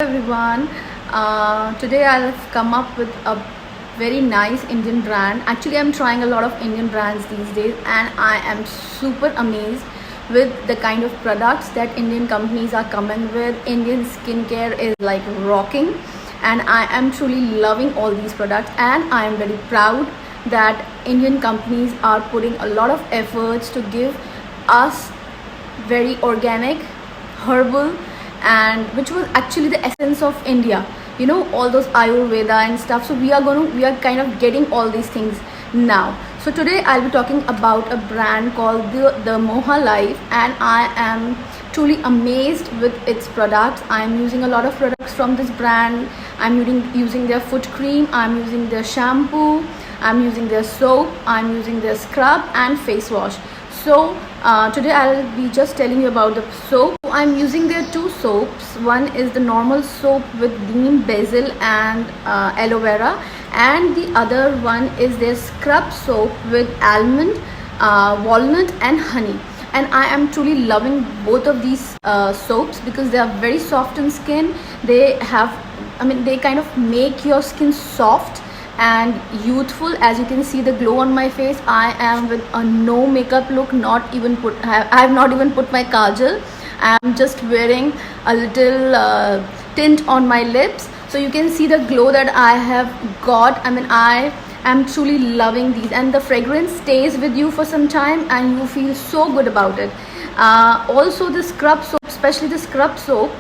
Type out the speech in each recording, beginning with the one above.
Everyone. Today I've come up with a very nice Indian brand. Actually, I'm trying a lot of Indian brands these days, and I am super amazed with the kind of products that Indian companies are coming with. Indian skincare is like rocking, and I am truly loving all these products, and I am very proud that Indian companies are putting a lot of efforts to give us very organic, herbal, and which was actually the essence of India. All those Ayurveda and stuff. So we are kind of getting all these things now. So today I'll be talking about a brand called the Moha Life, and I am truly amazed with its products. I'm using a lot of products from this brand. I'm using their foot cream, I'm using their shampoo, I'm using their soap, I'm using their scrub and face wash. So today I'll be just telling you about the soap. I'm using their two soaps. One is the normal soap with neem, basil and aloe vera, and the other one is their scrub soap with almond, walnut and honey. And I am truly loving both of these soaps because they are very soft on skin. They kind of make your skin soft and youthful. As you can see the glow on my face, I am with a no makeup look. I have not even put my kajal. I am just wearing a little tint on my lips, so you can see the glow that I have got. I am truly loving these, and the fragrance stays with you for some time and you feel so good about it. Also the scrub soap, especially the scrub soap,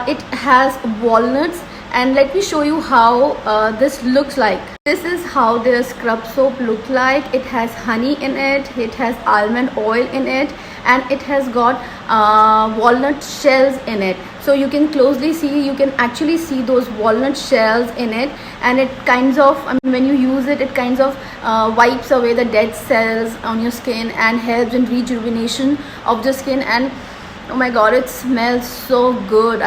it has walnuts, and let me show you how this looks like. This is how the scrub soap look like. It has honey in it, it has almond oil in it, and it has got walnut shells in it. So you can closely see, you can actually see those walnut shells in it, and it kinds of, when you use it, it kinds of wipes away the dead cells on your skin and helps in rejuvenation of the skin. And oh my god, it smells so good.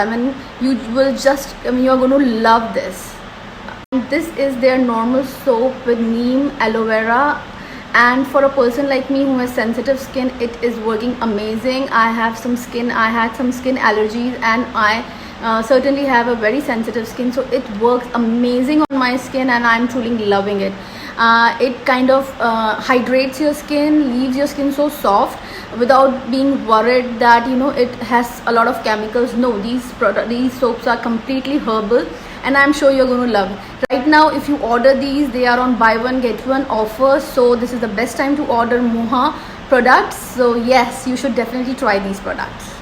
You're going to love this. This is their normal soap with neem, aloe vera, and for a person like me who has sensitive skin, it is working amazing. I had some skin allergies, and I certainly have a very sensitive skin, so it works amazing on my skin, and I'm truly loving it. It kind of hydrates your skin, leaves your skin so soft without being worried that it has a lot of chemicals. No, these soaps are completely herbal, and I'm sure you're going to love it. Right now, if you order these, they are on buy one get one offer, so this is the best time to order Moha products. So yes, you should definitely try these products.